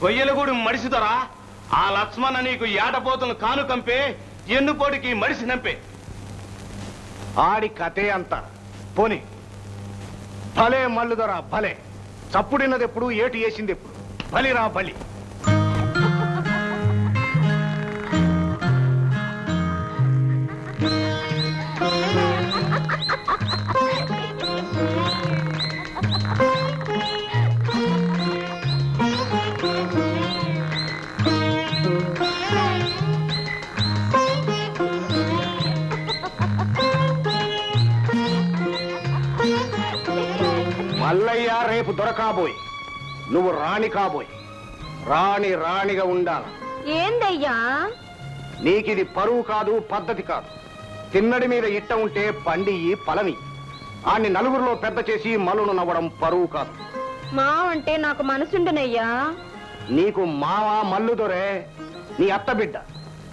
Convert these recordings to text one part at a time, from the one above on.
కొయ్యలగూడి మడిసిదరా ఆ లక్ష్మణ నీకు ఏటపోతులను కాను కంపే ఎన్నుపోటికి మడిసి నంపే. ఆడి కథే అంత పోని. భలే మల్లుదరా భలే. చప్పుడిన్నది ఎప్పుడు, ఏటు వేసింది ఎప్పుడు. బలిరా బలి. మల్లయ్య రేపు దొరకాబోయ్, నువ్వు రాణి కాబోయ్. రాణి రాణిగా ఉండాల. ఏందయ్యా నీకిది పరువు కాదు, పద్ధతి కాదు. తిన్నడి మీద ఇట్ట ఉంటే పండి పలమి. ఆన్ని నలుగురిలో పెద్ద చేసి మలును నవ్వడం పరువు కాదు. మావంటే నాకు మనసుండనయ్యా. నీకు మావా మల్లు దొరే, నీ అత్త బిడ్డ.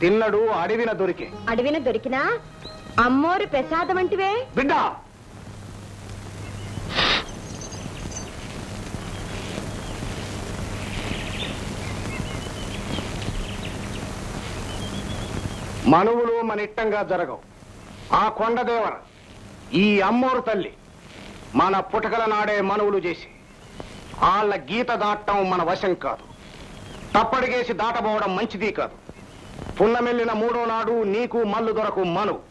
తిన్నడు అడవిన దొరికే. అడవిన దొరికినా అమ్మోరు ప్రసాదం అంటివే బిడ్డ. మనువులు మన ఇట్టంగా జరగవు. ఆ కొండదేవర ఈ అమ్మోరు తల్లి మన పుటకల నాడే మనువులు చేసి వాళ్ళ గీత దాటం మన వశం కాదు. తప్పడిగేసి దాటబోవడం మంచిది కాదు. పున్నమెల్లిన మూడో నాడు నీకు మల్లు దొరకు మనువు.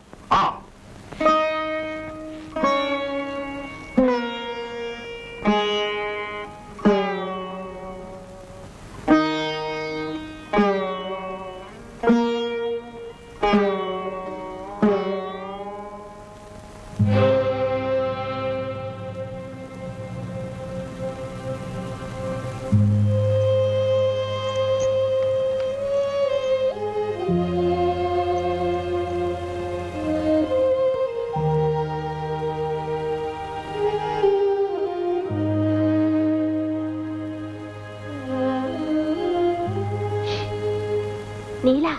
నీలా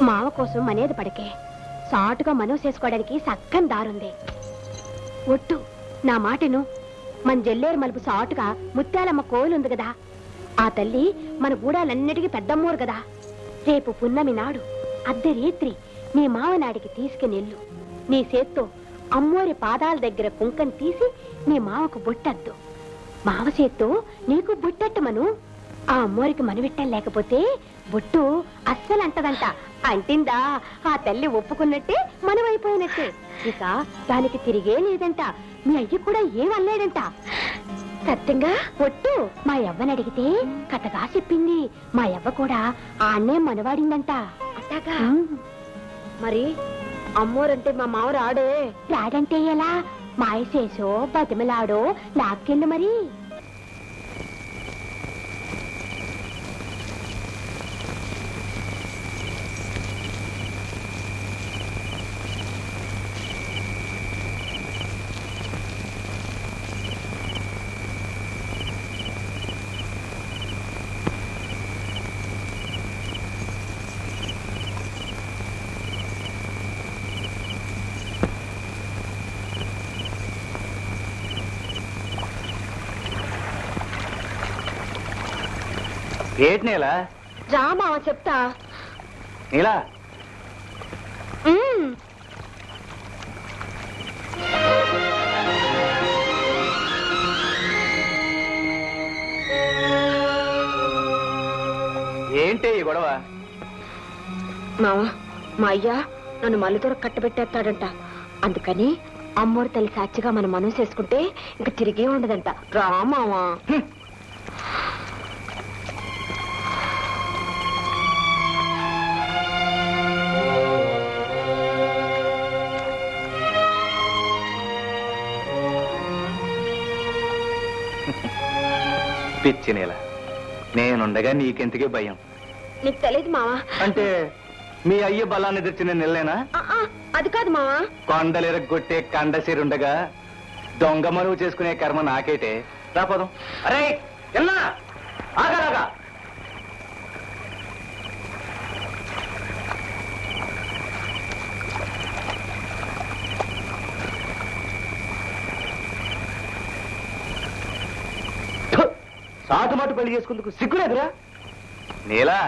మావ కోసం మనేది పడకే. సాటుగా మనవు చేసుకోవడానికి సక్కని దారుంది. ఒట్టు నా మాటను. మన జల్లేరు మలుపు సాటుగా ముత్యాలమ్మ కోలుంది కదా. ఆ తల్లి మన గూడాలన్నిటికీ పెద్దమ్మోరు కదా. రేపు పున్నమి నాడు అర్ధరేత్రి నీ మావనాడికి తీసుకునెళ్ళు. నీ చేత్తో అమ్మోరి పాదాల దగ్గర కుంకం తీసి నీ మావకు బొట్టద్దు. మావ చేత్తో నీకు బొట్టట్టమను. ఆ అమ్మోరికి మనవిట్టం లేకపోతే బొట్టు అస్సలు అంటదంట. అంటిందా ఆ తల్లి ఒప్పుకున్నట్టే మనమైపోయినట్టే. ఇక దానికి తిరిగే లేదంట. మీ అయ్య కూడా ఏమల్లేడంట. సత్యంగా ఒట్టు. మా యవ్వని అడిగితే కథగా చెప్పింది. మా యవ్వ కూడా ఆ అన్నే మనవాడిందంట. అట్టాగా మరి అమ్మోరంటే మా మావ రాడే. రాడంటే ఎలా? మాయసేసో బతిమలాడో లాక్కెళ్ళు మరి. ఏటి నీలా? రా మావ చెప్తా. నీలా ఏంటి ఈ గొడవ? మావ మా అయ్య నన్ను మల్లుదొర కట్టబెట్టేస్తాడంట. అందుకని అమ్మోరు తల్లి సాక్షిగా మనం మనసు చేసుకుంటే ఇంక తిరిగే ఉండదంట. రా మావా. పిచ్చి నేల, నేనుండగా నీకెందుకే భయం? నీకు తెలియదు మావా. అంటే మీ అయ్య బలాన్ని తెచ్చిన నెల్లేనా? అది కాదు మావా. కొండలెరగొట్టే కండసిరుండగా దొంగ మరువు చేసుకునే కర్మ నాకేటే. రాపదం. అరే ఎన్నా ఆగాగా. తాటుమాటు పెళ్లి చేసుకుందుకు సిగ్గులేదురా? నీలా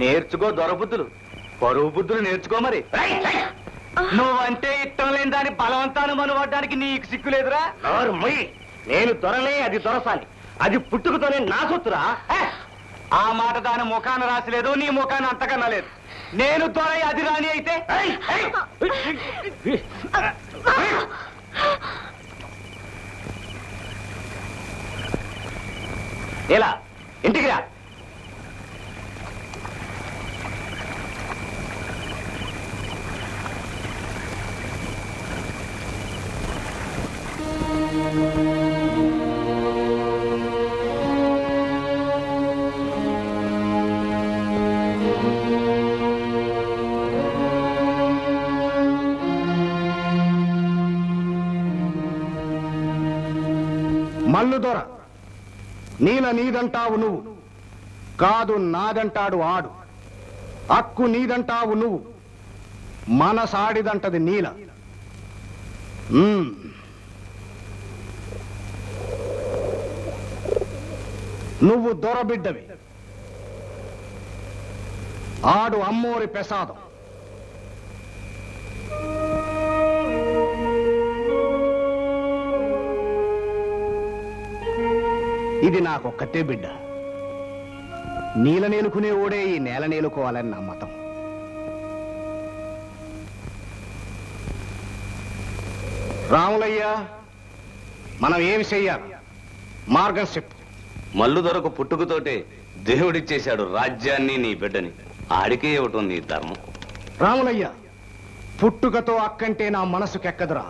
నేర్చుకో దొరబుద్ధులు, పరువు బుద్ధులు నేర్చుకో మరి. నువ్వంటే ఇష్టం లేని దాని బలవంతాన్ని మనవడానికి నీకు సిగ్గులేదురా? నేను దొరలే, అది దొరసాలి. అది పుట్టుకతోనే నా సొత్తురా. ఆ మాట దాని ముఖాన రాసిలేదు, నీ ముఖాన్ని అంతకన్నా లేదు. నేను దొరై అది రాని అయితే ఇలా ఇంటికి రా. మల్లుదొర, నీల నీదంటావు నువ్వు, కాదు నాదంటాడు ఆడు. హక్కు నీదంటావు నువ్వు, మనసాడిదంటది నీల. నువ్వు దొరబిడ్డవి, ఆడు అమ్మోరి ప్రసాదం. ఇది నాకొక్కటే బిడ్డ. నీల నేలుకునే ఓడే ఈ నేల నేలుకోవాలని నా మతం. రాములయ్య, మనం ఏమి చెయ్యాలి? మార్గం చెప్పు. మల్లు దొరకు పుట్టుకతోటే దేవుడిచ్చేశాడు రాజ్యాన్ని, నీ బిడ్డని. ఆడికే ఇవ్వటం నీ ధర్మం. రాములయ్య, పుట్టుకతో అక్కంటే నా మనసుకెక్కదురా.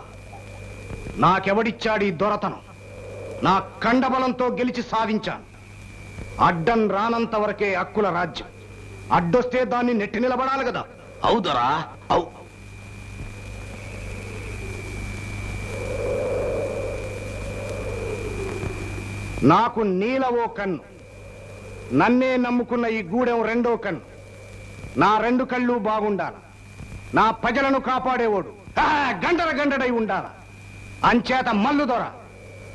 నాకెవడిచ్చాడు ఈ దొరతనం? నా కండబలంతో గెలిచి సాధించాను. అడ్డం రానంత వరకే హక్కుల రాజ్యం. అడ్డొస్తే దాన్ని నెట్టి నిలబడాలి కదా. అవుదరా అవు. నాకు నీల ఓ కన్ను, నన్నే నమ్ముకున్న ఈ గూడెం రెండో కన్ను. నా రెండు కళ్ళు బాగుండాల. నా ప్రజలను కాపాడేవాడు గండర గండడై ఉండాల. అంచేత మల్లుదొర,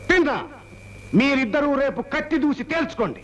తిన్నా, మీరిద్దరూ రేపు కత్తి దూసి తేల్చుకోండి.